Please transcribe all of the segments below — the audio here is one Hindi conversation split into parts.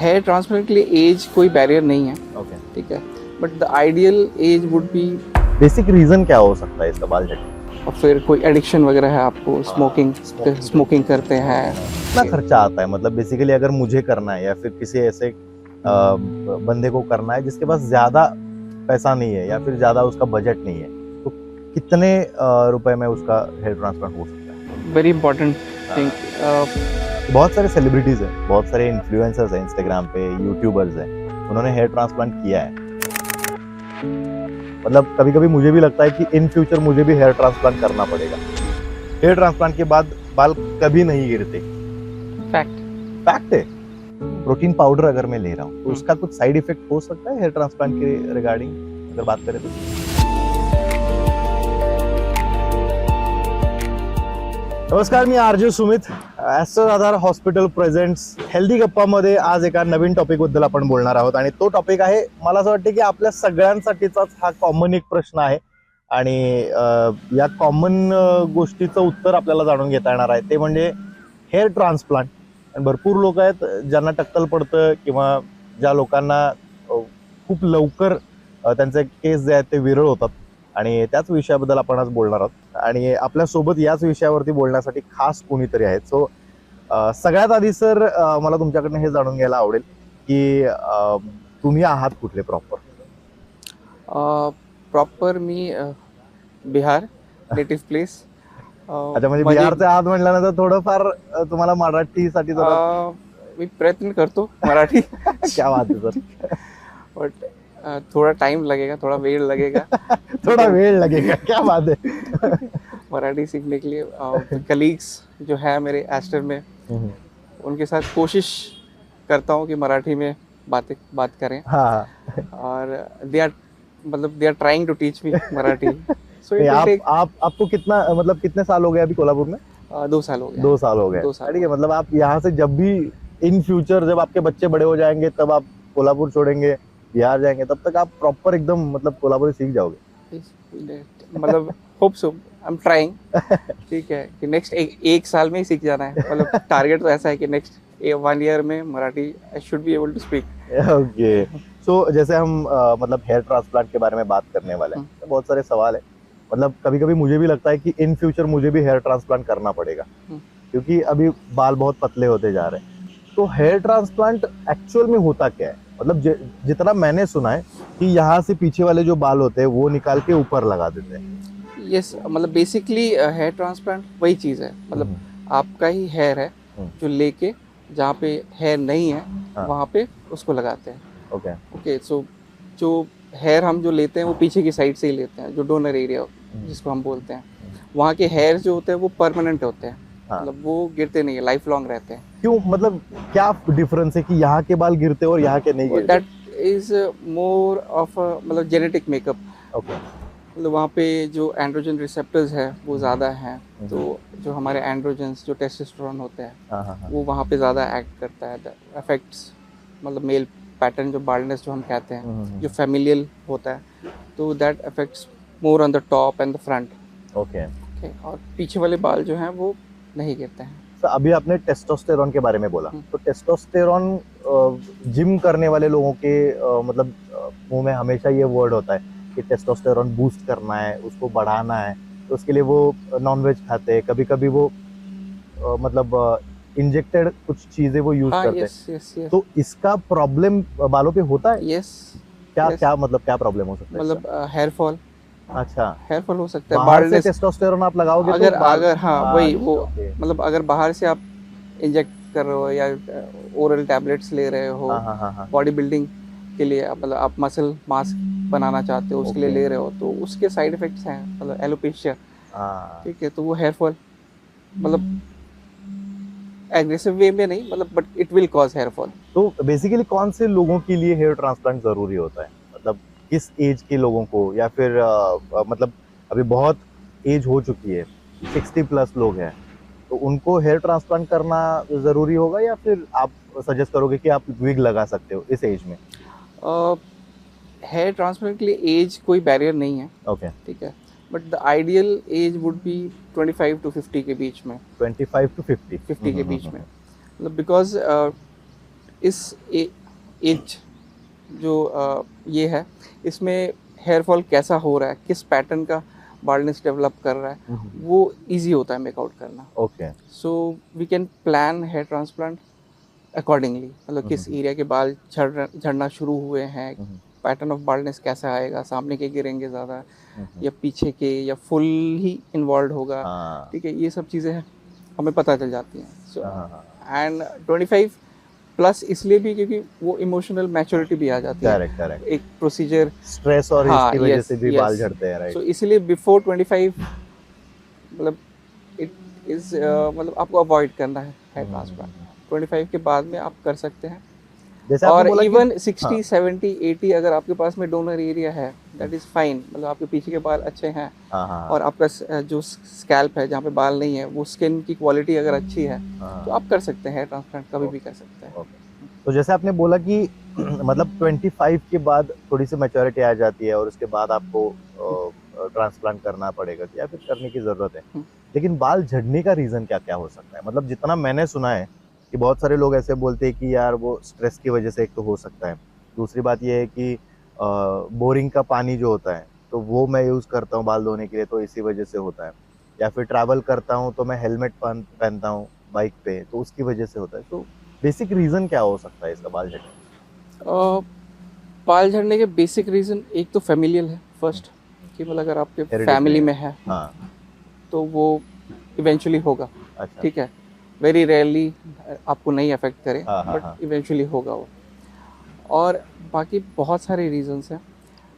हेयर ट्रांसप्लांट के लिए एज कोई बैरियर नहीं है, ओके। ठीक है, but the ideal age would be. Basic reason क्या हो सकता है इसका बाल झड़ने? और फिर कोई एडिक्शन वगैरह है आपको, स्मोकिंग स्मोकिंग करते हैं। कितना खर्चा आता है, मतलब बेसिकली अगर मुझे करना है या फिर किसी ऐसे बंदे को करना है जिसके पास ज्यादा पैसा नहीं है या फिर ज्यादा उसका बजट नहीं है, तो कितने रुपए में उसका हेयर ट्रांसप्लांट हो सकता है? Very important thing. बहुत सारे सेलिब्रिटीज हैं, बहुत सारे इन्फ्लुएंसर्स हैं इंस्टाग्राम पे, यूट्यूबर्स हैं, उन्होंने हेयर ट्रांसप्लांट किया है। मतलब कभी कभी मुझे भी लगता है कि इन फ्यूचर मुझे भी हेयर ट्रांसप्लांट करना पड़ेगा। हेयर ट्रांसप्लांट के बाद बाल कभी नहीं गिरते। फैक्ट है। प्रोटीन पाउडर अगर मैं ले रहा हूँ तो उसका कुछ साइड इफेक्ट हो सकता है हेयर ट्रांसप्लांट के रिगार्डिंग अगर बात करें तो? नमस्कार, मी आरजे सुमित. ॲस्ट्रो आधार हॉस्पिटल प्रेझेंट्स हेल्दी गप्पामध्ये आज एका नवीन टॉपिक बद्दल आपण बोलणार आहोत आणि तो टॉपिक आहे, मला असं वाटतं की आपल्या सगळ्यांसाठीचाच हा कॉमन एक प्रश्न आहे आणि या कॉमन गोष्टीचं उत्तर आपल्याला जाणून घेता येणार आहे, ते म्हणजे हेअर ट्रान्सप्लांट. आणि भरपूर लोक आहेत ज्यांना टक्कल पडतं किंवा ज्या लोकांना खूप लवकर त्यांचे केस जे आहेत ते विरळ होतात आणि त्याच विषयाबद्दल आपण आज बोलणार आहोत. आणि आपल्यासोबत याच विषयावरती बोलण्यासाठी खास कोणीतरी आहेत. सो सगळ्यात आधी सर मला तुमच्याकडनं हे जाणून घ्यायला आवडेल की तुम्ही आहात कुठले प्रॉपर? प्रॉपर मी बिहार, नेटिव्ह प्लेस. अच्छा, म्हणजे बिहारचे आहात म्हटल्यानंतर थोडंफार तुम्हाला मराठीसाठी मी प्रयत्न करतो मराठी. क्या बात है सर. बट थोड़ा टाइम लगेगा, थोड़ा वेळ लगेगा. थोड़ा वेळ लगेगा, क्या बात है. मराठी सीखने के लिए कलीग्स जो है मेरे एस्टर में, उनके साथ कोशिश करता हूँ कि मराठी में बात करें. हाँ. और they are trying to teach me Marathi. So आपको कितने साल हो गए अभी कोल्हापुर में? 2 साल हो गए. 2 साल हो गए. ठीक है, मतलब आप यहाँ से जब भी इन फ्यूचर जब आपके बच्चे बड़े हो जाएंगे तब आप कोल्हापुर छोड़ेंगे, बिहार जाएंगे, तब तक आप प्रॉपर एकदम मतलब कोल्हापुरी सीख जाओगे. मतलब hope so, I am trying. ठीक है कि नेक्स्ट एक साल में ही सीख जाना है. मतलब टारगेट तो ऐसा है कि नेक्स्ट 1 ईयर में Marathi I should be able to speak. Okay. So जैसे हम मतलब हेयर ट्रांसप्लांट के बारे में बात करने वाले हैं, तो बहुत सारे सवाल है. मतलब कभी कभी मुझे भी लगता है कि इन फ्यूचर मुझे भी हेयर ट्रांसप्लांट करना पड़ेगा, क्योंकि अभी बाल बहुत पतले होते जा रहे हैं. तो हेयर ट्रांसप्लांट एक्चुअल में होता क्या है? मतलब जितना मैंने सुना है कि यहाँ से पीछे वाले जो बाल होते हैं वो निकाल के ऊपर लगा देते हैं. यस, मतलब बेसिकली हेयर ट्रांसप्लांट वही चीज़ है. मतलब आपका ही हेयर है जो लेके जहाँ पे हेयर नहीं है वहाँ पे उसको लगाते हैं. ओके. सो जो हेयर हम जो लेते हैं वो पीछे की साइड से ही लेते हैं, जो डोनर एरिया जिसको हम बोलते हैं. वहाँ के हेयर जो होते हैं वो परमानेंट होते हैं. मतलब वो गिरते नहीं है, लाइफ लॉन्ग रहते हैं. क्यों, मतलब क्या डिफरेंस है कि यहाँ के बाल गिरते और यहाँ के नहीं गिरते? दैट इज मोर ऑफ मतलब जेनेटिक मेकअप. ओके. मतलब वहाँ पे जो एंड्रोजन रिसेप्टर्स है वो ज़्यादा हैं, तो जो हमारे एंड्रोजन्स जो टेस्टोस्टेरोन होते हैं वो वहाँ पे ज़्यादा एक्ट करता है. अफेक्ट्स मतलब मेल पैटर्न, जो बाल्डनेस जो हम कहते हैं, जो फैमिलियल होता है, तो that affects more on the top and the front. Okay. और पीछे वाले बाल जो हैं वो नहीं गिरते हैं. तो अभी आपने टेस्टोस्टेरोन के बारे में बोला, तो टेस्टोस्टेरोन जिम करने वाले लोगों के मतलब मुंह में हमेशा ये वर्ड होता है कि टेस्टोस्टेरोन बूस्ट करना है, उसको बढ़ाना है, तो उसके लिए वो नॉनवेज खाते हैं, कभी कभी वो मतलब इंजेक्टेड कुछ चीजें वो यूज करते हैं. yes. तो इसका प्रॉब्लम बालों पे होता है? यस. क्या मतलब क्या प्रॉब्लम हो सकता है? मतलब हेयर फॉल. अच्छा, हेयर फॉल हो सकता है. बाहर से टेस्टोस्टेरोन आप लगाओगे अगर हाँ वही वो मतलब अगर बाहर से आप इंजेक्ट कर रहे हो या ओरल टैबलेट्स ले रहे हो बॉडी बिल्डिंग के लिए, मतलब आप मसल मास बनाना चाहते हो उसके लिए ले रहे हो, तो उसके साइड इफेक्ट्स हैं. मतलब एलोपेशिया, ठीक है, तो वो हेयर फॉल मतलब एग्रेसिव वे में नहीं, मतलब but it will cause hair fall. तो बेसिकली कौन से लोगों के लिए हेयर ट्रांसप्लांट जरूरी होता है? मतलब किस एज के लोगों को, या फिर मतलब अभी बहुत एज हो चुकी है, 60+ लोग हैं, तो उनको हेयर ट्रांसप्लांट करना जरूरी होगा, या फिर आप सजेस्ट करोगे कि आप विग लगा सकते हो इस एज में? हेयर ट्रांसप्लांट के लिए एज कोई बैरियर नहीं है. ओके. ठीक है, but the ideal age would B 25 to 50 के बीच में. 25 to 50 के बीच में. मतलब बिकॉज इस एज जो ये है, इसमें हेयर फॉल कैसा हो रहा है, किस पैटर्न का बाल्डनेस डेवलप कर रहा है, वो इजी होता है मेक आउट करना। Okay. So we can plan hair transplant accordingly, मतलब किस एरिया के बाल झड़ना शुरू हुए हैं, पैटर्न ऑफ बाल्डनेस कैसा आएगा, सामने के गिरेंगे ज़्यादा या पीछे के, या फुल ही इन्वॉल्व होगा। ठीक है, ये सब चीज़ें हमें पता चल जाती हैं। सो एंड 25 प्लस इसलिए भी क्योंकि वो इमोशनल मैच्योरिटी भी आ जाती है। Correct correct. एक प्रोसीजर, स्ट्रेस और हाँ, इसकी वजह yes, से भी yes. बाल झड़ते हैं, राइट? सो इसीलिए बिफोर 25 मतलब इट इज मतलब आपको अवॉइड करना है हेयर ट्रांसप्लांट। 25 के बाद में आप कर सकते हैं। जैसे आपने और बोला इवन कि 60 70 80 अगर आपके पास में डोनर एरिया है, दैट इज फाइन, मतलब आपके पीछे के बाल अच्छे हैं और आपका जो स्कैल्प है जहाँ पे बाल नहीं है, वो स्किन की क्वालिटी अगर अच्छी है तो आप कर सकते हैं हेयर ट्रांसप्लांट, कभी भी कर सकते हैं। तो जैसे आपने बोला कि मतलब 25 के बाद थोड़ी सी मैच्योरिटी आ जाती है और उसके बाद आपको ट्रांसप्लांट करना पड़ेगा या फिर करने की जरूरत है, लेकिन बाल झड़ने का रीजन क्या क्या हो सकता है? मतलब जितना मैंने सुना है कि बहुत सारे लोग ऐसे बोलते हैं कि यार वो स्ट्रेस की वजह से एक तो हो सकता है, दूसरी बात ये है कि बोरिंग का पानी जो होता है तो वो मैं यूज़ करता हूँ बाल धोने के लिए, तो इसी वजह से होता है, या फिर ट्रैवल करता हूँ तो मैं हेलमेट पहनता हूँ बाइक पे तो उसकी वजह से होता है। तो बेसिक रीज़न क्या हो सकता है इसका बाल झड़ने? बाल झड़ने के बेसिक रीज़न एक तो फैमिलियल है फर्स्ट, कि मतलब अगर आपके फैमिली में है तो वो इवेंचुअली होगा। अच्छा। ठीक है, वेरी रेयरली आपको नहीं अफेक्ट करे, बट इवेंचुअली होगा वो। और बाकी बहुत सारे रीजंस हैं,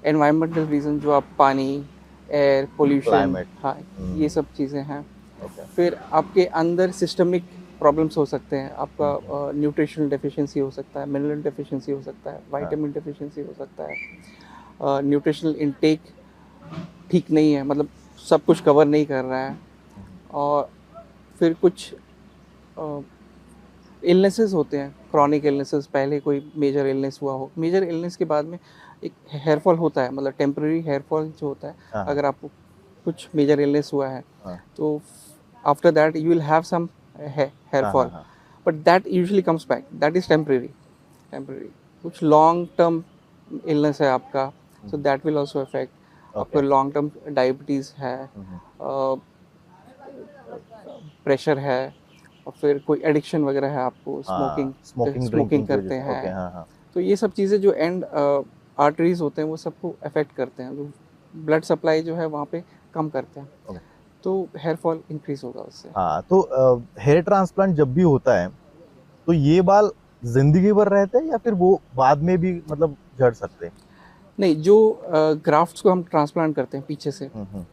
एनवायरमेंटल रीजन, जो आप पानी, एयर पोल्यूशन, हाँ, ये सब चीज़ें हैं। फिर आपके अंदर सिस्टमिक प्रॉब्लम्स हो सकते हैं, आपका न्यूट्रिशनल डेफिशिएंसी हो सकता है, मिनरल डेफिशिएंसी हो सकता है, विटामिन डेफिशिएंसी हो सकता है, न्यूट्रिशनल इनटेक ठीक नहीं है, मतलब सब कुछ कवर नहीं कर रहा है। और फिर कुछ इलनेसेस होते हैं, क्रॉनिक इलनेसेस, पहले कोई मेजर इलनेस हुआ हो, मेजर इलनेस के बाद में एक हेयर फॉल होता है, मतलब टेम्पररी हेयर फॉल जो होता है। अगर आपको कुछ मेजर इलनेस हुआ है तो after that you will have some hair fall, but that usually comes back, that is temporary. कुछ लॉन्ग टर्म इलनेस है आपका, so that will also affect. आपको लॉन्ग टर्म डायबिटीज़ है, प्रेशर है, और फिर कोई एडिक्शन वगैरह है आपको, स्मोकिंग करते हैं, तो ये सब चीज़ें जो एंड आर्टरीज होते हैं वो सबको अफेक्ट करते हैं, ब्लड सप्लाई जो है वहाँ पे कम करते हैं, तो हेयर फॉल इंक्रीज होगा उससे। हाँ, तो हेयर ट्रांसप्लांट जब भी होता है तो ये बाल जिंदगी भर रहते हैं या फिर वो बाद में भी मतलब झड़ सकते हैं? नहीं, जो ग्राफ्ट्स को हम ट्रांसप्लांट करते हैं पीछे से,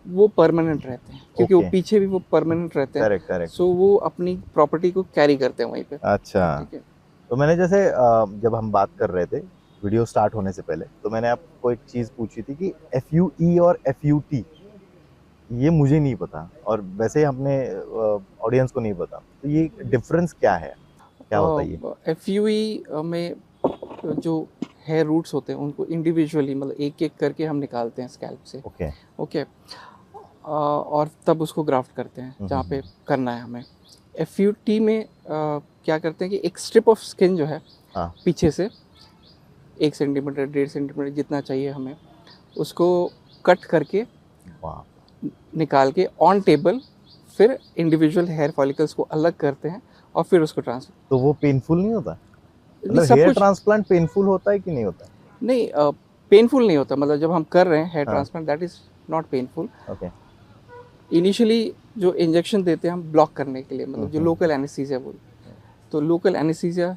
वो परमानेंट रहते हैं, क्योंकि वो पीछे भी वो परमानेंट रहते हैं। करेक्ट। सो वो अपनी प्रॉपर्टी को कैरी करते हैं वहीं पे। अच्छा। ठीक है। तो मैंने जैसे जब हम बात कर रहे थे वीडियो स्टार्ट होने से पहले, तो मैंने आपको एक चीज पूछी थी कि FUE और FUT, ये मुझे नहीं पता और वैसे अपने ऑडियंस को नहीं पता, तो ये डिफरेंस क्या है, क्या होता है ये? FUE में जो हेयर रूट्स होते हैं उनको इंडिविजुअली, मतलब एक एक करके हम निकालते हैं स्कैल्प से। ओके। और तब उसको ग्राफ्ट करते हैं जहाँ पे करना है हमें। FUT में क्या करते हैं कि एक स्ट्रिप ऑफ स्किन जो है पीछे से 1 सेंटीमीटर 1.5 सेंटीमीटर जितना चाहिए हमें, उसको कट करके निकाल के ऑन टेबल फिर इंडिविजुअल हेयर फॉलिकल्स को अलग करते हैं और फिर उसको ट्रांसफर। तो वो पेनफुल नहीं होता? मतलब हेयर ट्रांसप्लांट पेनफुल होता है कि नहीं होता? नहीं, पेनफुल नहीं होता, मतलब जब हम कर रहे हैं hair transplant, that is not painful. Initially जो इंजेक्शन देते हैं हम ब्लॉक करने के लिए, मतलब जो लोकल एनेस्थीसिया बोल, तो लोकल एनेस्थीसिया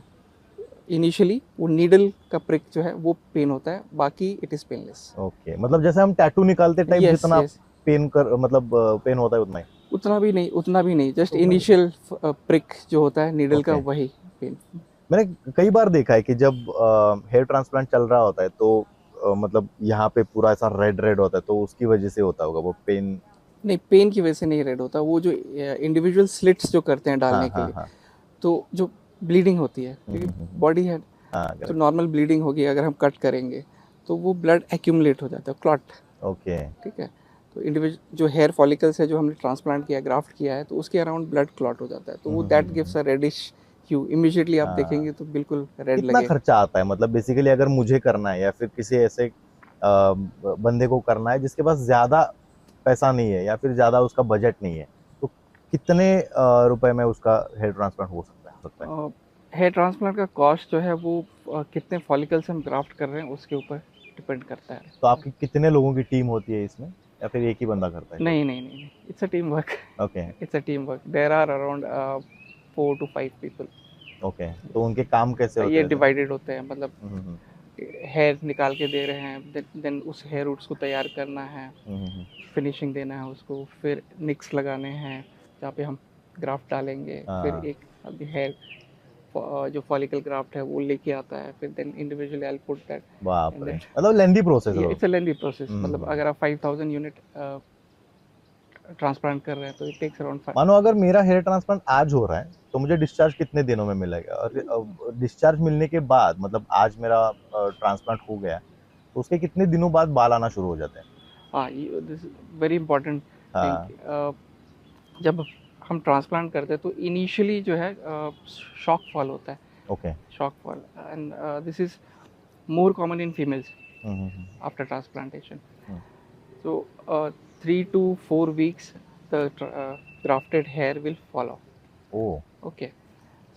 इनिशियली वो नीडल का प्रिक जो है वो पेन होता है, बाकी इट इज पेनलेस। ओके, मतलब जैसे हम टैटू निकालते टाइप जितना पेन कर मतलब पेन होता है उतना ही? उतना भी नहीं, जस्ट इनिशियल प्रिक जो होता है नीडल का, वही पेन। मैंने कई बार देखा है कि जब हेयर ट्रांसप्लांट चल रहा होता है तो मतलब यहाँ पे पूरा ऐसा रेड होता है, तो उसकी वजह से होता होगा वो पेन? नहीं, पेन की वजह से नहीं रेड होता, वो जो इंडिविजुअल स्लिट्स जो करते हैं डालने के लिए, तो जो ब्लीडिंग होती है, क्योंकि बॉडी है तो नॉर्मल ब्लीडिंग होगी, अगर हम कट करेंगे तो वो ब्लड एक्यूमुलेट हो जाता है, क्लॉट। ठीक है, तो इंडिविजुअल जो हेयर फॉलिकल्स है जो हमने ट्रांसप्लांट किया, ग्राफ्ट किया है, तो उसके अराउंड ब्लड क्लॉट हो जाता है, तो वो दैट गिव्स अ रेडिश क्यों इमीडिएटली आप हाँ। देखेंगे तो बिल्कुल रेड कितना लगेगा। खर्चा आता है, मतलब बेसिकली अगर मुझे करना है या फिर किसी ऐसे बंदे को करना है जिसके पास ज्यादा पैसा नहीं है या फिर ज्यादा उसका बजट नहीं है, तो कितने रुपए में उसका हेयर ट्रांसप्लांट हो सकता है? हेयर ट्रांसप्लांट का कॉस्ट जो है वो कितने फॉलिकल्स हम ग्राफ्ट कर रहे हैं उसके ऊपर डिपेंड करता है। तो आपकी कितने लोगों की टीम होती है इसमें, या फिर एक ही बंदा करता है? नहीं नहीं नहीं, it's a team work. Okay. It's a team work, there are around 4 to 5 people। Okay, तो उनके काम कैसे होते ये हैं वैसे? डिवाइडेड होते हैं, मतलब हम्म। हेयर निकाल के दे रहे हैं, देन उस हेयर रूट्स को तैयार करना है, हम्म। फिनिशिंग देना है उसको, फिर निक्स लगाने हैं जहाँ पे हम ग्राफ्ट डालेंगे, फिर हाँ। एक अभी हेयर जो फॉलिकल ग्राफ्ट है वो लेके आता है, फिर then individually I put that बाप एंड रे, देन मतलब लेंदी प्रोसेस है वो। It's a lengthy process. मतलब हम्म। अगर आप 5000 यूनिट ट्रांसप्लांट कर रहे हैं तो इट टेक्स अराउंड मानो अगर मेरा हेयर ट्रांसप्लांट आज हो रहा है तो मुझे डिस्चार्ज कितने दिनों में मिलेगा, और डिस्चार्ज मिलने के बाद, मतलब आज मेरा ट्रांसप्लांट हो गया तो उसके कितने दिनों बाद बाल आना शुरू हो जाते हैं? हाँ, दिस वेरी इंपॉर्टेंट हाँ। थिंग। जब हम ट्रांसप्लांट करते हैं तो इनिशियली जो है शॉक फॉल होता है, okay. Shock fall, and this is more common in females hmm. after transplantation. Hmm. So 3 to 4 weeks the grafted hair will fall off. ओ। Okay.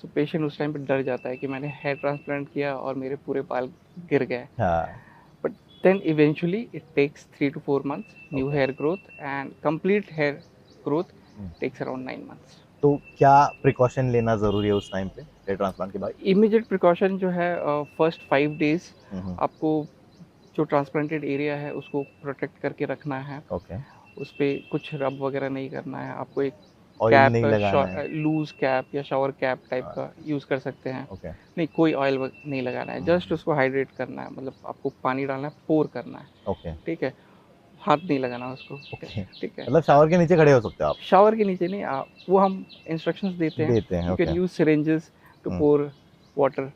So patient उस टाइम पे डर जाता है कि मैंने हेयर ट्रांसप्लांट किया और मेरे पूरे बाल गिर गए। हाँ। But then eventually it takes 3 to 4 months new okay. hair growth, and complete hair growth hmm. takes around 9 months. तो क्या प्रिकॉशन लेना जरूरी है उस टाइम पे हेयर ट्रांसप्लांट के बाद? इमीडिएट प्रिकॉशन जो है फर्स्ट 5 days हम्म। आपको जो ट्रांसप्लांटेड एरिया है उसको प्रोटेक्ट करके रखना है। ओके। उस पर कुछ रब वगैरह नहीं करना है आपको। एक ऑयल कैप, नहीं लगाना है? लूज कैप या शावर कैप टाइप हाँ, का यूज़ कर सकते हैं। ओके। नहीं, कोई ऑयल नहीं लगाना है, जस्ट उसको हाइड्रेट करना है, मतलब आपको पानी डालना है, पोर करना है। ओके। ठीक है, हाथ नहीं लगाना उसको। ओके, ठीक है, मतलब शावर के नीचे खड़े हो सकते हो आप? शावर के नीचे नहीं, वो हम इंस्ट्रक्शंस देते हैं। देते हैं, you can okay. Use syringes to hmm. Pour water.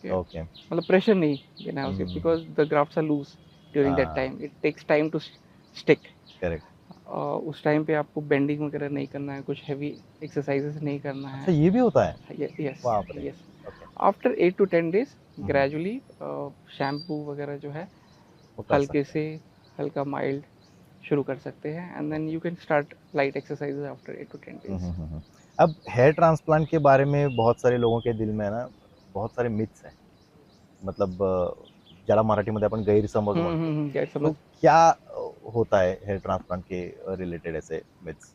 Okay. मतलब प्रेशर नहीं देना है उसे, hmm. Because the grafts are loose during that हाँ, time, it takes time to stick. Correct. उस टाइम पे आपको बेंडिंग वगैरह नहीं करना है, कुछ हैवी एक्सरसाइजेस नहीं करना अच्छा, है। ये भी होता है? यस बाप रे। Yes. Okay. After 8 to 10 days hmm. Gradually shampoo वगैरह जो है वो कर हल्के सकते से हल्का माइल्ड शुरू कर सकते हैं, and then you can start light exercises after 8 to 10 days। हैं। अब हेयर ट्रांसप्लांट के बारे में बहुत सारे लोगों के दिल में ना बहुत सारे मिथ्स हैं, मतलब ज्यादा मराठीमध्ये आपण गैरसमज म्हणतो, गैर तो समझ। क्या होता है हेयर ट्रांसप्लांट के रिलेटेड ऐसे मिथ्स?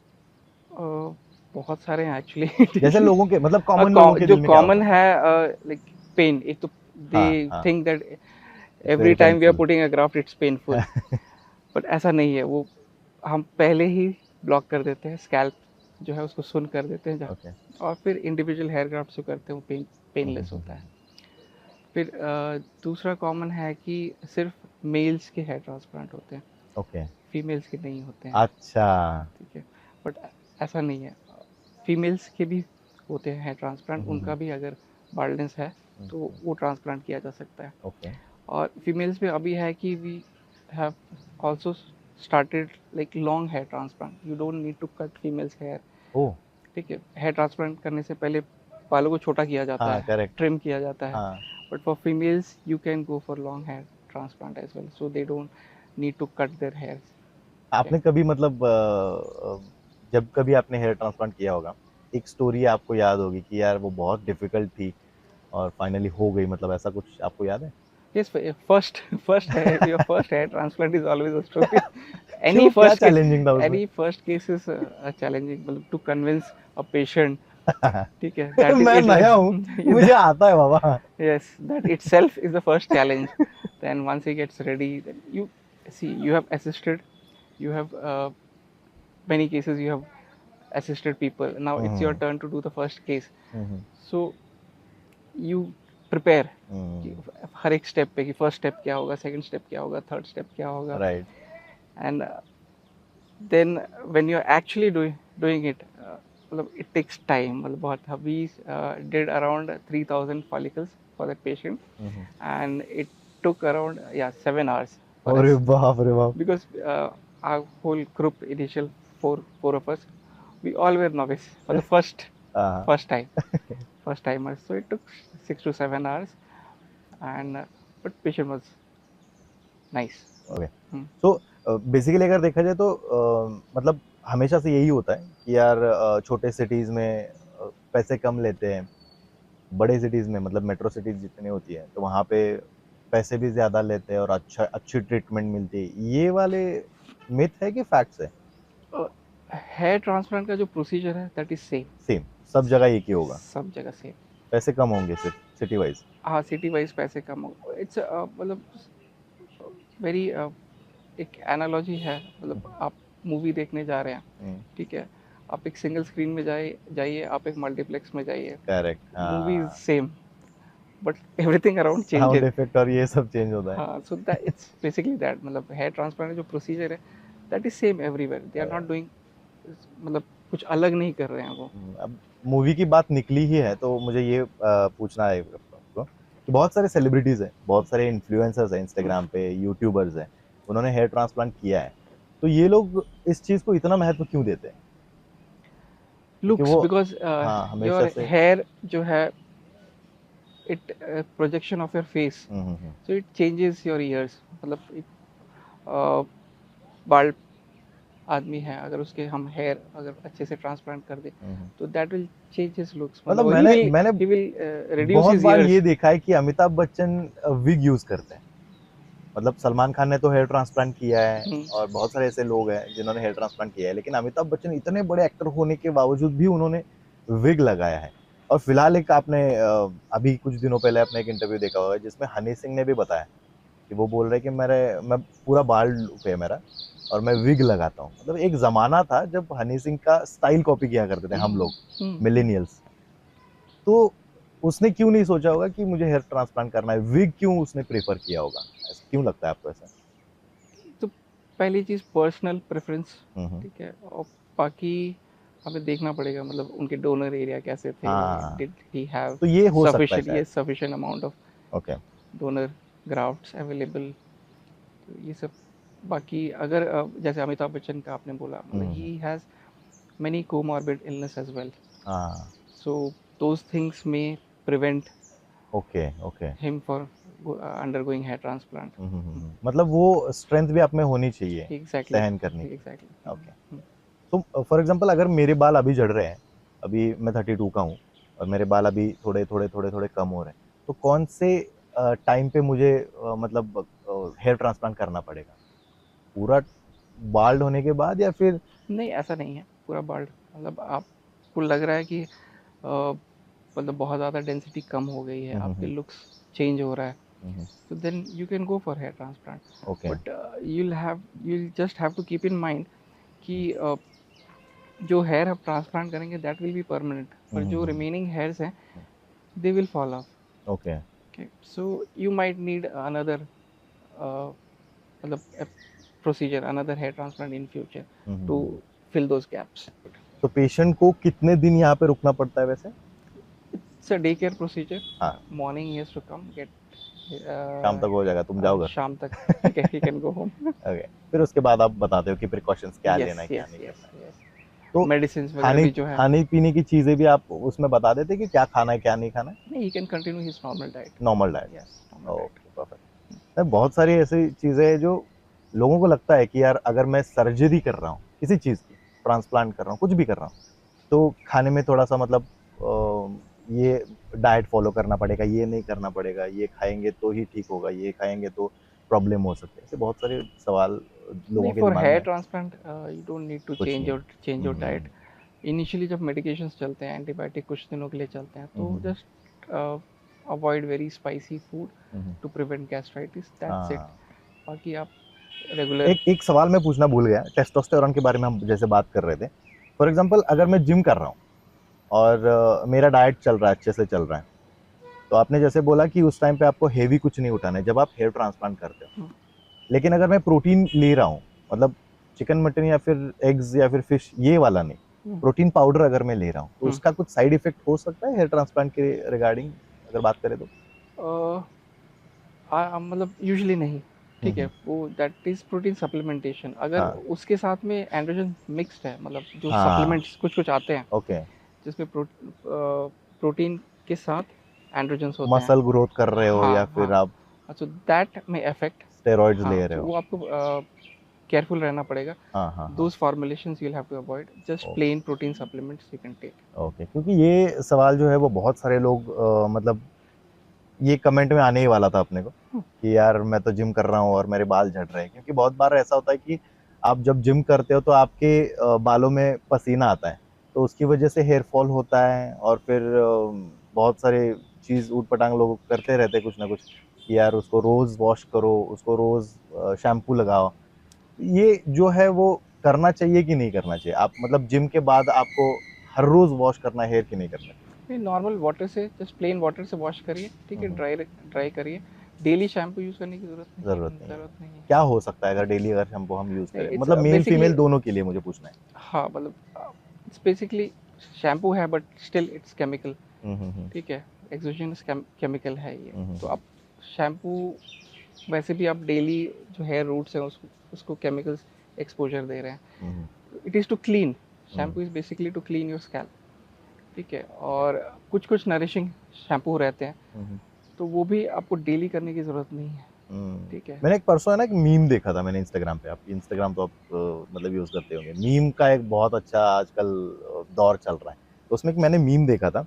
बहुत सारे हैं एक्चुअली। जैसे लोगों के, मतलब कॉमन लोगों के जो दिल में क्या कॉमन होता है? है, लाइक पेन। एक तो दे हाँ हाँ। Think that it's every very time we are painful. Putting a graft it's painful, but ऐसा नहीं है। वो हम पहले ही ब्लॉक कर देते हैं, स्कैल्प जो है उसको सुन कर देते हैं जहाँ, ओके। और फिर इंडिविजुअल हेयर ग्राफ्ट जो करते हैं वो पेनलेस होता है। फिर दूसरा कॉमन है कि सिर्फ मेल्स के हेयर ट्रांसप्लांट होते हैं, ओके। फीमेल्स के नहीं होते हैं। अच्छा। ठीक है, बट ऐसा नहीं है, फीमेल्स के भी होते हैं हेयर ट्रांसप्लांट, उनका भी अगर बाल्डनेस है तो वो ट्रांसप्लांट किया जा सकता है। ओके। और फीमेल्स में अभी है कि we have also started like long hair transplant, you don't need to cut females hair. Oh. ठीक है, हेयर ट्रांसप्लांट करने से पहले बालों को छोटा किया जाता हाँ, है, करेक्ट। ट्रिम किया जाता है, हाँ। But for females you can go for long hair transplant as well, so they don't need to cut their hairs. आपने कभी, मतलब जब कभी आपने हेयर ट्रांसप्लांट किया होगा, एक स्टोरी आपको याद होगी कि यार वो बहुत डिफिकल्ट थी और फाइनली हो गई, मतलब ऐसा कुछ आपको याद है? Yes, first hair, your first hair transplant is always a story. क्यों, Any क्या first case, चैलेंजिंग था उसमें? any first case is a challenging, मतलब to convince a patient. ठीक है, that is मैं it. नया हूँ, मुझे आता है बाबा। Yes, that itself is the first challenge. Then once he gets ready, then you see you have assisted, you have many cases you have assisted people. Now it's your hmm. turn to do the first case. Hmm. So you prepare कि हम्म। हर एक स्टेप पे कि फर्स्ट स्टेप क्या होगा, सेकंड स्टेप क्या होगा, थर्ड स्टेप क्या होगा, right. And then when you are actually doing it, मतलब इट टेक्स टाइम। मतलब बहुत, we did around 3000 follicles for that patient, and it took around 7 hours for अरे us, बाप रे बाप। because our whole group, initial four of us, we all were novice for the first first time, first timer. So it took 6 to 7 hours, and but patient was nice. Okay. Hmm. So basically अगर देखा जाए तो मतलब हमेशा से यही होता है कि यार छोटे सिटीज में पैसे कम लेते हैं, बड़े सिटीज में मतलब मेट्रो सिटीज जितनी होती है तो वहाँ पे पैसे भी ज्यादा लेते हैं और अच्छी ट्रीटमेंट मिलती है, ये वाले मिथ है कि फैक्ट्स है? हेयर ट्रांसप्लांट का जो प्रोसीजर है दैट इज सेम, सेम सब जगह एक ही होगा, सब जगह सेम। पैसे कम होंगे सिर्फ सिटी वाइज? हाँ, सिटी वाइज पैसे कम हो। इट्स मतलब वेरी एक एनालॉजी है, मतलब आप मूवी देखने जा रहे हैं, ठीक है, आप एक सिंगल स्क्रीन में जाइए, आप एक मल्टीप्लेक्स में जाइए, correct. Movie is same but everything around sound changes. Effect और ये सब चेंज होता है। हाँ, so that it's basically that, मतलब हेयर ट्रांसप्लांट जो प्रोसीजर है that is same everywhere, they are not doing, मतलब कुछ अलग नहीं कर रहे हैं वो। अब मूवी की बात निकली ही है तो मुझे ये पूछना है आपको कि बहुत सारे सेलिब्रिटीज हैं, बहुत सारे इन्फ्लुएंसर्स हैं इंस्टाग्राम पे, यूट्यूबर्स हैं, उन्होंने हेयर ट्रांसप्लांट किया है, तो ये लोग इस चीज को इतना महत्व क्यों देते हैं? क्योंकि लुक्स, वो बिकॉज हाँ हमेशा योर से हेयर जो है it projection of your face, so it changes your ears. मतलब बाल आदमी है, अगर उसके हम हेयर अगर अच्छे से ट्रांसप्लांट कर दे तो that will change his looks, मतलब मतलब मैंने ही विल रिड्यूस बहुत हिज बार ये ईयर्स। देखा है कि अमिताभ बच्चन विग यूज करते हैं, मतलब सलमान खान ने तो हेयर ट्रांसप्लांट किया है और बहुत सारे ऐसे लोग हैं जिन्होंने हेयर ट्रांसप्लांट किया है, लेकिन अमिताभ बच्चन इतने बड़े एक्टर होने के बावजूद भी उन्होंने विग लगाया है। और फिलहाल एक आपने अभी कुछ दिनों पहले आपने एक इंटरव्यू देखा होगा जिसमें हनी सिंह ने भी बताया कि वो बोल रहे कि मैं पूरा बाल पे मेरा और मैं विग लगाता हूँ। मतलब एक जमाना था जब हनी सिंह का स्टाइल कॉपी किया करते थे हम लोग मिलेनियल्स, तो उसने क्यों नहीं सोचा होगा कि मुझे हेयर ट्रांसप्लांट करना है, विग क्यों उसने प्रेफर किया होगा? ऐसा क्यों लगता है आपको ऐसा? तो पहली चीज पर्सनल प्रेफरेंस, हम्म। ठीक है, और बाकी हमें देखना पड़ेगा, मतलब उनके डोनर एरिया कैसे थे, हाँ, डिड ही हैव तो ये हो सकता है सफिशिएंट, शायद। ये sufficient amount of okay. Donor grafts available, तो ये सब। बाकी अगर जैसे अमिताभ बच्चन का आपने बोला, मतलब he has many comorbid illness as well, हाँ। so those things may prevent okay okay. him for undergoing hair transplant. मतलब वो स्ट्रेंथ भी आप में होनी चाहिए Exactly, सहन करने की। exactly. ओके। तो फॉर एग्जांपल अगर मेरे बाल अभी झड़ रहे हैं, अभी मैं 32 का हूँ और मेरे बाल अभी थोड़े थोड़े थोड़े थोड़े कम हो रहे हैं, तो कौन से टाइम पे मुझे मतलब हेयर ट्रांसप्लांट करना पड़ेगा? पूरा बाल्ड होने के बाद या फिर? नहीं, ऐसा नहीं है पूरा बाल्ड, मतलब आपको लग रहा है कि मतलब बहुत ज़्यादा डेंसिटी कम हो गई है, आपके लुक्स चेंज हो रहा है, तो then you can go for hair transplant, okay. But you'll just have to keep in mind कि जो हेयर आप ट्रांसप्लांट करेंगे दैट विल बी परमानेंट, पर जो रिमेनिंग हेयर्स हैं they will fall off. Okay. Okay, so you might need another मतलब a procedure, another hair transplant in future to fill those gaps. तो पेशेंट को कितने दिन यहाँ पे रुकना पड़ता है वैसे? It's a day care procedure. हाँ, Morning he has to come get शाम तक हो जाएगा, तुम जाओ घर। शाम तक he can go home. Okay, फिर उसके बाद आप बताते हो कि प्रिकॉशंस क्या Yes, लेना है क्या yes, नहीं yes, करना है। yes. तो Medicines वगैरह खाने भी जो है, खाने पीने की चीजें भी आप उसमें बता देते कि क्या खाना है क्या नहीं खाना है? नहीं, he can continue his normal diet. Normal diet. Yes, normal diet. Okay, perfect. बहुत सारी ऐसी चीजें हैं जो लोगों को लगता है कि यार अगर मैं सर्जरी कर रहा हूँ किसी चीज की, ट्रांसप्लांट कर रहा हूँ, कुछ भी कर रहा हूँ, तो खाने में थोड़ा सा मतलब ये डाइट फॉलो करना पड़ेगा, ये नहीं करना पड़ेगा, ये खाएंगे तो ही ठीक होगा, ये खाएंगे तो प्रॉब्लम हो सकती है, ऐसे बहुत सारे सवाल लोगों नहीं, के for दिमाग में hair है। transplant you don't need to कुछ नहीं। change your diet. इनिशियली जब मेडिकेशंस चलते हैं, एंटीबायोटिक कुछ दिनों के लिए चलते हैं, तो just avoid very spicy food to prevent gastritis, that's it. बाकी आप रेगुलर। एक सवाल मैं पूछना भूल गया, टेस्टोस्टेरोन के बारे में हम जैसे बात कर रहे थे, फॉर एग्जांपल अगर मैं जिम कर रहा हूँ और मेरा डाइट चल रहा है, अच्छे से चल रहा है, तो आपने जैसे बोला कि उस टाइम पे आपको हेवी कुछ नहीं उठाना है जब आप हेयर ट्रांसप्लांट करते हो, लेकिन अगर मैं प्रोटीन ले रहा हूँ, मतलब चिकन मटन या फिर एग्स या फिर फिश, ये वाला नहीं, प्रोटीन पाउडर अगर मैं ले रहा हूँ, तो उसका कुछ साइड इफेक्ट हो सकता है हेयर ट्रांसप्लांट के रिगार्डिंग अगर बात करें तो? मतलब यूजुअली नहीं, ठीक है, वो दैट इज प्रोटीन सप्लीमेंटेशन। अगर हाँ। उसके साथ में एंड्रोजन मिक्स्ड है, मतलब जो हाँ। सप्लीमेंट्स कुछ कुछ आते हैं, ओके। जिसमें प्रोटीन के साथ एंड्रोजन्स होते हैं। मसल ग्रोथ कर रहे हो हाँ, या फिर हाँ। आप सो दैट में अफेक्ट, स्टेरॉइड्स हाँ, ले रहे तो हो? वो आपको केयरफुल रहना पड़ेगा। हाँ हाँ हाँ। Those formulations you have to avoid, just plain protein supplements you can take. Okay, क्योंकि ये सवाल जो है वो बहुत सारे लोग मतलब ये कमेंट में आने ही वाला था अपने को कि यार मैं तो जिम कर रहा हूँ और मेरे बाल झड़ रहे हैं, क्योंकि बहुत बार ऐसा होता है कि आप जब जिम करते हो तो आपके बालों में पसीना आता है, तो उसकी वजह से हेयर फॉल होता है, और फिर बहुत सारे चीज़ ऊट पटांग लोग करते रहते हैं कुछ ना कुछ कि यार उसको रोज़ वॉश करो, उसको रोज़ शैम्पू लगाओ। ये जो है वो करना चाहिए कि नहीं करना चाहिए? आप मतलब जिम के बाद आपको हर रोज़ वॉश करना है हेयर कि नहीं करना चाहिए? नहीं, नॉर्मल वाटर से, जस्ट प्लेन वाटर से वॉश करिए, ठीक है, ड्राई करिए। डेली शैम्पू यूज़ करने की ज़रूरत नहीं है। ज़रूरत नहीं है। क्या हो सकता है अगर डेली अगर शैम्पू हम यूज़ नहीं, करें? इट्स मतलब मेल बेसिकली, फीमेल दोनों के लिए मुझे पूछना है। हाँ, मतलब इट्स बेसिकली शैम्पू है बट स्टिल इट्स केमिकल, ठीक है, एक्सोजेनस केमिकल है ये। तो आप शैम्पू, वैसे भी आप डेली जो हेयर रूट्स हैं उसको केमिकल्स एक्सपोजर दे रहे हैं। It is to clean, shampoo is basically to clean your scalp, ठीक है। और कुछ कुछ नरिशिंग शैम्पू रहते हैं, तो वो भी आपको डेली करने की ज़रूरत नहीं है, ठीक है। मैंने एक परसों है ना एक मीम देखा था मैंने इंस्टाग्राम पे। आप इंस्टाग्राम तो आप मतलब यूज़ करते होंगे। मीम का एक बहुत अच्छा आजकल दौर चल रहा है। तो उसमें एक मैंने मीम देखा था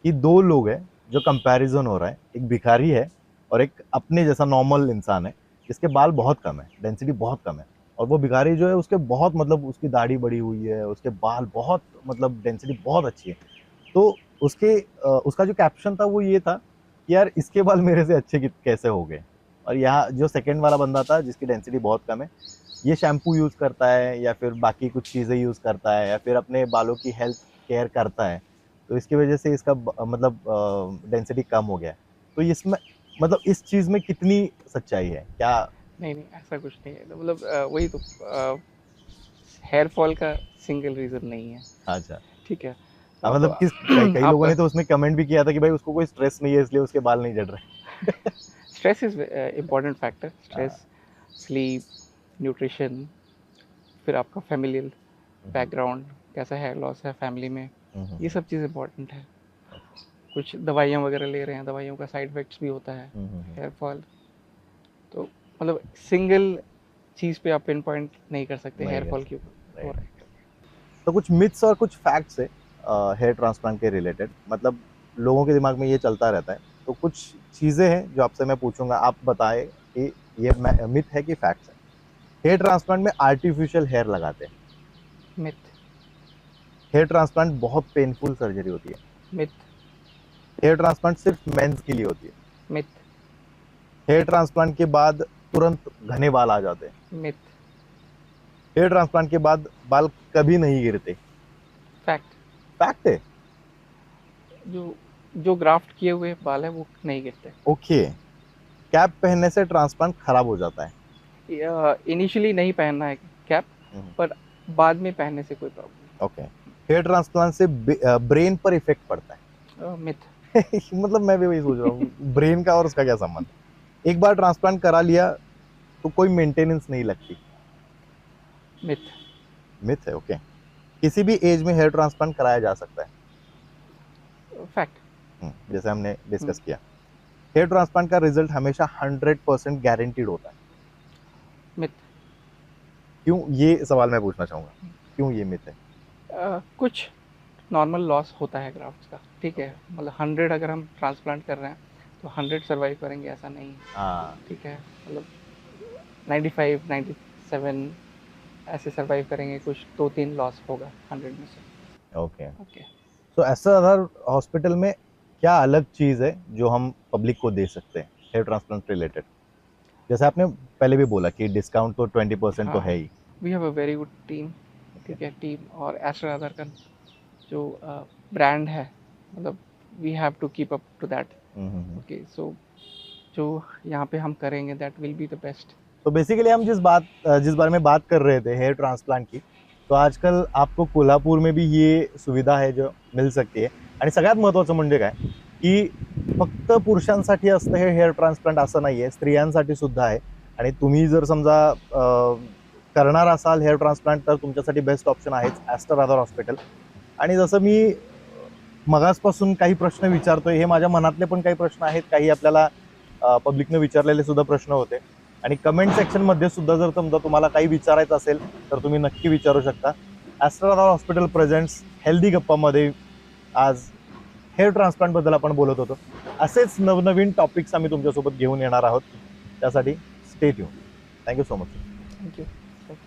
कि दो लोग हैं जो कंपैरिजन हो रहा है। एक भिखारी है और एक अपने जैसा नॉर्मल इंसान है जिसके बाल बहुत कम है, डेंसिटी बहुत कम है। और वो भिखारी जो है उसके बहुत मतलब उसकी दाढ़ी बड़ी हुई है, उसके बाल बहुत मतलब डेंसिटी बहुत अच्छी है। तो उसका जो कैप्शन था वो ये था कि यार इसके बाल मेरे से अच्छे कैसे हो गए। और यहाँ जो सेकंड वाला बंदा था जिसकी डेंसिटी बहुत कम है, ये शैम्पू यूज़ करता है या फिर बाकी कुछ चीज़ें यूज़ करता है या फिर अपने बालों की हेल्थ केयर करता है, तो इसकी वजह से इसका मतलब डेंसिटी कम हो गया है। तो इसमें मतलब इस चीज़ में कितनी सच्चाई है क्या? नहीं नहीं, ऐसा कुछ नहीं है, तो मतलब वही तो, हेयर फॉल का सिंगल रीज़न नहीं है, अच्छा। ठीक है। तो हाँ, आप मतलब कई लोगों आप ने तो उसमें कमेंट भी किया था कि भाई उसको कोई स्ट्रेस नहीं है इसलिए उसके बाल नहीं झड़ रहे। Stress is important factor. हाँ। स्ट्रेस, स्लीप, न्यूट्रिशन, फिर आपका फैमिलियल बैकग्राउंड, कैसा हेयर लॉस है फैमिली में, ये सब चीज़ इम्पोर्टेंट है। कुछ दवाइयाँ वगैरह ले रहे हैं, दवाइयों का साइड इफेक्ट्स भी होता है हेयर फॉल। तो मतलब सिंगल चीज़ पे आप पिन पॉइंट नहीं कर सकते हेयर फॉल के ऊपर हो रहा है। तो कुछ मिथ्स और कुछ फैक्ट्स है हेयर ट्रांसप्लांट के रिलेटेड, मतलब लोगों के दिमाग में ये चलता रहता है। तो कुछ चीज़ें हैं जो आपसे मैं पूछूंगा, आप बताएं कि ये मिथ है कि फैक्ट्स है। हेयर ट्रांसप्लांट में आर्टिफिशियल हेयर लगाते हैं। मिथ। हेयर ट्रांसप्लांट बहुत पेनफुल सर्जरी होती है। मिथ। हेयर ट्रांसप्लांट सिर्फ मेंस के लिए होती है। मिथ। हेयर ट्रांसप्लांट के बाद तुरंत घने बाल आ जाते हैं। मिथ। हेयर ट्रांसप्लांट के बाद बाल कभी नहीं गिरते। फैक्ट। फैक्ट है। जो जो ग्राफ्ट किए हुए बाल है वो नहीं गिरते। ओके। कैप पहनने से ट्रांसप्लांट खराब हो जाता है। इनिशियली नहीं पहनना है कैप, पर बाद में पहनने से कोई प्रॉब्लम ओके। हेयर ट्रांसप्लांट से ब्रेन पर इफेक्ट पड़ता नहीं। मिथ। है। मतलब मैं भी वही सोच रहा हूँ, ब्रेन का और उसका क्या संबंध? एक बार ट्रांसप्लांट करा लिया तो कोई मेंटेनेंस नहीं लगती। मिथ। मिथ है। ओके। किसी भी एज में हेयर ट्रांसप्लांट कराया जा सकता है। फैक्ट। जैसे हमने डिस्कस किया, हेयर ट्रांसप्लांट का रिजल्ट हमेशा 100% गारंटीड होता है। मिथ। क्यों, ये सवाल मैं पूछना चाहूंगा, क्यों ये मिथ है? कुछ नॉर्मल लॉस होता है ग्राफ्ट्स का, ठीक है। मतलब 100 अगर हम ट्रांसप्लांट कर रहे हैं तो 100 सर्वाइव करेंगे ऐसा नहीं है, हाँ। ठीक है। मतलब 95, 97 ऐसे सर्वाइव करेंगे, कुछ 2-3 लॉस होगा 100 में से। ओके। ओके। तो ऐसा अदर हॉस्पिटल में क्या अलग चीज है जो हम पब्लिक को दे सकते हैं हेयर ट्रांसप्लांट रिलेटेड? जैसे आपने पहले भी बोला कि डिस्काउंट तो 20% तो हाँ, है ही। We have a very good team, ठीक है। टीम और एस्ट्रा आधार का जो ब्रांड है, मतलब we have to keep up to that. Okay, so जो यहाँ पे हम करेंगे that will be the best. तो बेसिकली हम जिस बारे में बात कर रहे थे हेयर ट्रांसप्लांट की, तो आजकल आपको कोल्हापुर में भी ये सुविधा आहे जो मिल सकते. आणि सगळ्यात महत्त्वाचं म्हणजे काय की फक्त पुरुषांसाठी असतं हे हेअर ट्रान्सप्लांट असं नाहीये, स्त्रियांसाठी सुद्धा आहे. आणि तुम्ही जर समजा करणार असाल हेअर ट्रान्सप्लांट तर तुमच्यासाठी बेस्ट ऑप्शन आहेच ॲस्टर आधार हॉस्पिटल. आणि जसं मी मगासपासून काही प्रश्न विचारतोय, हे माझ्या मनातले पण काही प्रश्न आहेत, काही आपल्याला पब्लिकने विचारलेले सुद्धा प्रश्न होते. आणि कमेंट सेक्शनमध्ये सुद्धा जर समजा तुम्हाला काही विचारायचं असेल तर तुम्ही नक्की विचारू शकता. ॲस्ट्रो आधार हॉस्पिटल प्रेझेंट्स हेल्दी गप्पामध्ये आज हेअर ट्रान्सप्लांटबद्दल आपण बोलत होतो. असेच नवनवीन टॉपिक्स आम्ही तुमच्यासोबत घेऊन येणार आहोत. त्यासाठी stay tune. Thank you so much. Thank you.